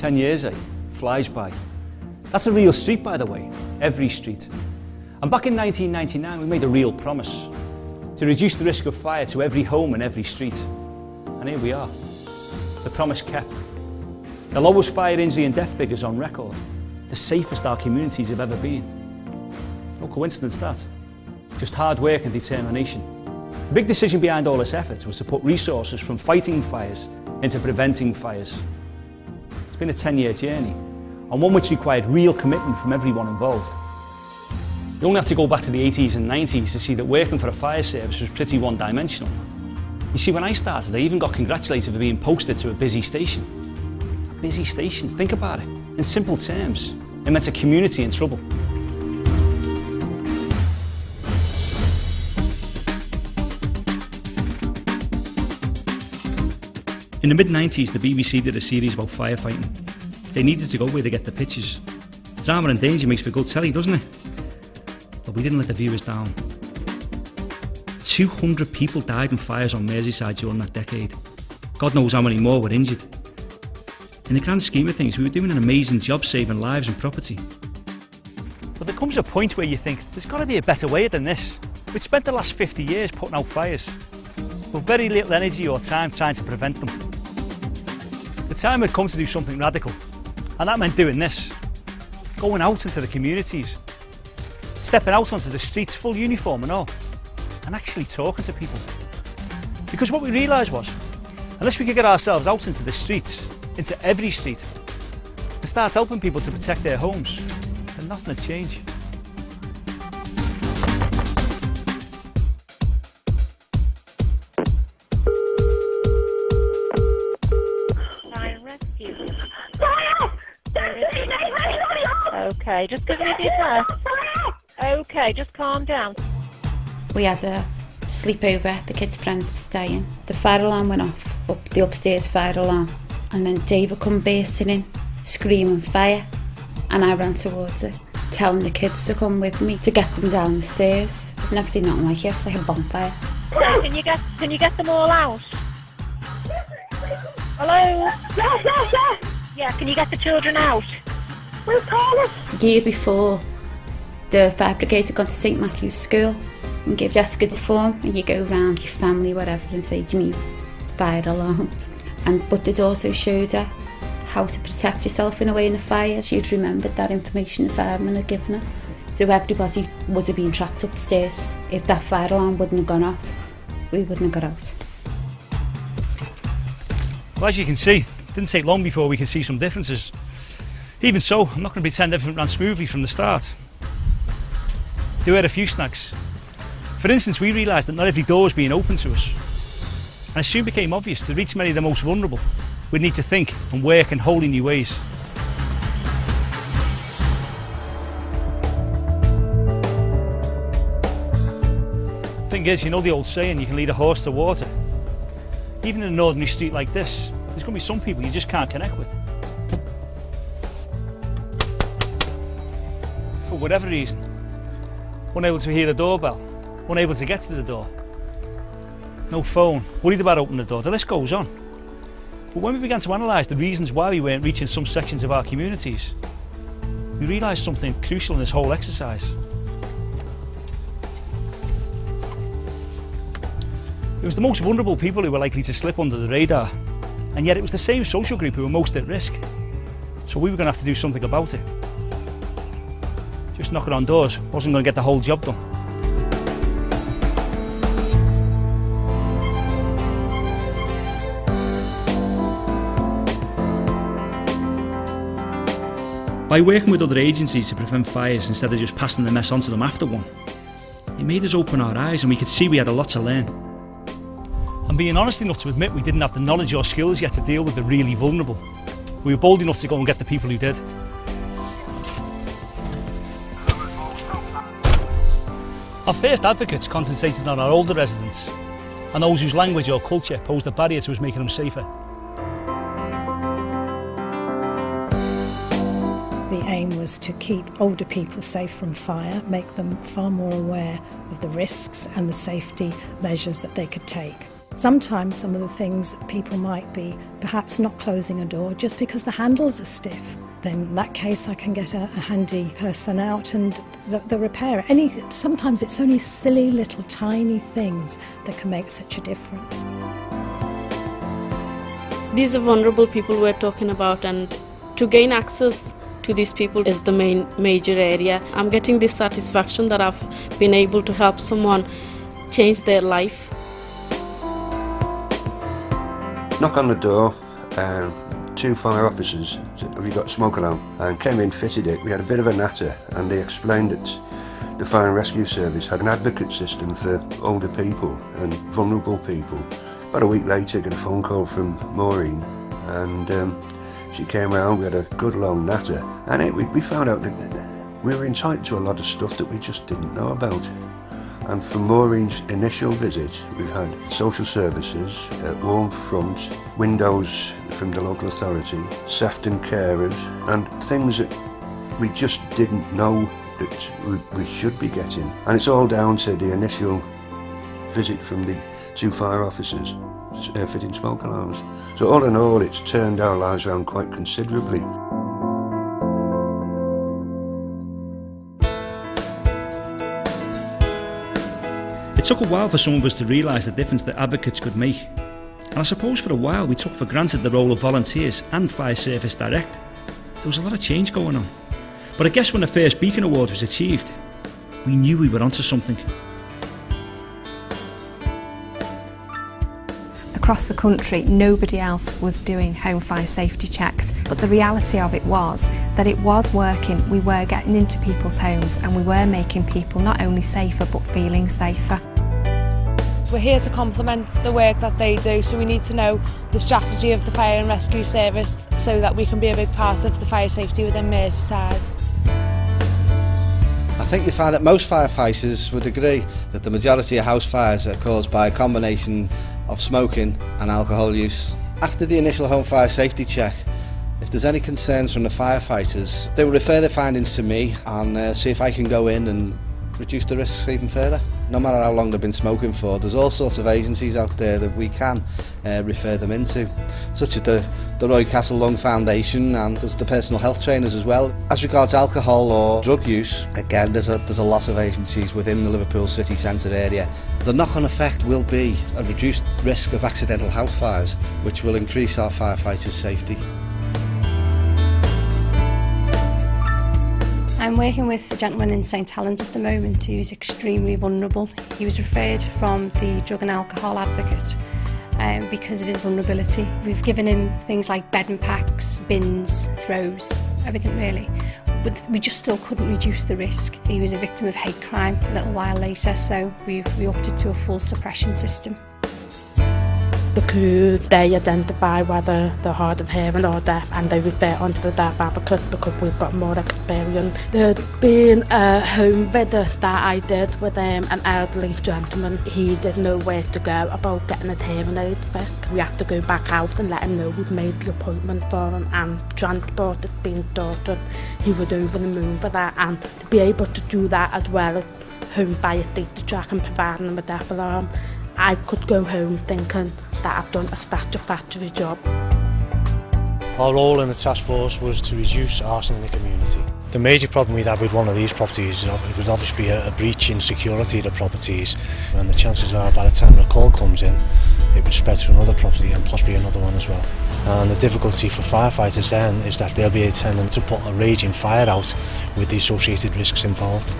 10 years, eh? Flies by. That's a real street, by the way, every street. And back in 1999, we made a real promise to reduce the risk of fire to every home and every street. And here we are. The promise kept. The lowest fire injury and death figures on record. The safest our communities have ever been. No coincidence that. Just hard work and determination. The big decision behind all this effort was to put resources from fighting fires into preventing fires. It's been a 10-year journey, and one which required real commitment from everyone involved. You only have to go back to the 80s and 90s to see that working for a fire service was pretty one-dimensional. You see, when I started, I even got congratulated for being posted to a busy station. A busy station, think about it. In simple terms, it meant a community in trouble. In the mid-90s, the BBC did a series about firefighting. They needed to go where they get the pictures. Drama and danger makes for good telly, doesn't it? But we didn't let the viewers down. 200 people died in fires on Merseyside during that decade. God knows how many more were injured. In the grand scheme of things, we were doing an amazing job saving lives and property. But there comes a point where you think, there's got to be a better way than this. We've spent the last 50 years putting out fires, with very little energy or time trying to prevent them. The time had come to do something radical, and that meant doing this. Going out into the communities, stepping out onto the streets, full uniform and all, and actually talking to people. Because what we realised was, unless we could get ourselves out into the streets, into every street, and start helping people to protect their homes, then nothing would change. Okay, just give me the address. Okay, just calm down. We had a sleepover, the kids' friends were staying. The fire alarm went off, up the upstairs fire alarm. And then David come bursting in, screaming fire. And I ran towards it, telling the kids to come with me to get them down the stairs. I've never seen nothing like it, it was like a bonfire. So can you get them all out? Hello? Yes. Yeah, can you get the children out? A year before, the fire brigade had gone to St Matthew's School and gave Jessica the form, and you go round your family, whatever, and say, do you need fire alarms? But it also showed her how to protect yourself in a way in the fire. She'd remembered that information the firemen had given her. So everybody would have been trapped upstairs. If that fire alarm wouldn't have gone off, we wouldn't have got out. Well, as you can see, it didn't take long before we could see some differences. Even so, I'm not going to pretend everything ran smoothly from the start. There were a few snags. For instance, we realised that not every door was being opened to us. And it soon became obvious to reach many of the most vulnerable, we'd need to think and work in wholly new ways. The thing is, you know the old saying, you can lead a horse to water. Even in an ordinary street like this, there's going to be some people you just can't connect with. For whatever reason, unable to hear the doorbell, unable to get to the door, no phone, worried about opening the door, the list goes on. But when we began to analyse the reasons why we weren't reaching some sections of our communities, we realised something crucial in this whole exercise. It was the most vulnerable people who were likely to slip under the radar, and yet it was the same social group who were most at risk. So we were going to have to do something about it. Just knocking on doors wasn't going to get the whole job done. By working with other agencies to prevent fires instead of just passing the mess on to them after one, it made us open our eyes and we could see we had a lot to learn. And being honest enough to admit we didn't have the knowledge or skills yet to deal with the really vulnerable, we were bold enough to go and get the people who did. Our first advocates concentrated on our older residents and those whose language or culture posed a barrier to us making them safer. The aim was to keep older people safe from fire, make them far more aware of the risks and the safety measures that they could take. Sometimes some of the things people might be perhaps not closing a door just because the handles are stiff. Then in that case I can get a handy person out and the repair. Sometimes it's only silly little tiny things that can make such a difference. These are vulnerable people we're talking about, and to gain access to these people is the major area. I'm getting this satisfaction that I've been able to help someone change their life. Knock on the door, 2 fire officers, have you got a smoke alarm? And came in, fitted it. We had a bit of a natter, and they explained that the fire and rescue service had an advocate system for older people and vulnerable people. About a week later, I got a phone call from Maureen, and she came round. We had a good long natter, and we found out that we were entitled to a lot of stuff that we just didn't know about. And from Maureen's initial visit, we've had social services, warm front, windows from the local authority, Sefton carers, and things that we just didn't know that we should be getting. And it's all down to the initial visit from the 2 fire officers fitting smoke alarms. So all in all, it's turned our lives around quite considerably. It took a while for some of us to realise the difference that advocates could make. And I suppose for a while we took for granted the role of volunteers and Fire Service Direct. There was a lot of change going on. But I guess when the first Beacon Award was achieved, we knew we were onto something. Across the country, nobody else was doing home fire safety checks, but the reality of it was that it was working. We were getting into people's homes and we were making people not only safer but feeling safer. We're here to complement the work that they do, so we need to know the strategy of the fire and rescue service so that we can be a big part of the fire safety within Merseyside. I think you find that most firefighters would agree that the majority of house fires are caused by a combination of smoking and alcohol use. After the initial home fire safety check, if there's any concerns from the firefighters, they will refer their findings to me and see if I can go in and reduce the risks even further. No matter how long they've been smoking for, there's all sorts of agencies out there that we can refer them into, such as the Roy Castle Lung Foundation, and there's the personal health trainers as well. As regards alcohol or drug use, again there's a lot of agencies within the Liverpool city centre area. The knock-on effect will be a reduced risk of accidental house fires, which will increase our firefighters' safety. I'm working with a gentleman in St Helens at the moment who's extremely vulnerable. He was referred from the drug and alcohol advocate because of his vulnerability. We've given him things like bedding packs, bins, throws, everything really. But we just still couldn't reduce the risk. He was a victim of hate crime a little while later, so we upped it to a full suppression system. The crew, they identify whether they're hard of hearing or deaf, and they refer onto the deaf advocate because we've got more experience. There'd been a home visit that I did with an elderly gentleman. He didn't know where to go about getting a hearing aid fixed. We had to go back out and let him know we'd made the appointment for him and transport had been sorted. He was over the moon for that, and to be able to do that as well as home fire safety track and providing him a deaf alarm, I could go home thinking that I've done a satisfactory job. Our role in the task force was to reduce arson in the community. The major problem we'd have with one of these properties, it would obviously be a breach in security of the properties, and the chances are by the time the call comes in, it would spread to another property and possibly another one as well. And the difficulty for firefighters then is that they'll be attending to put a raging fire out with the associated risks involved.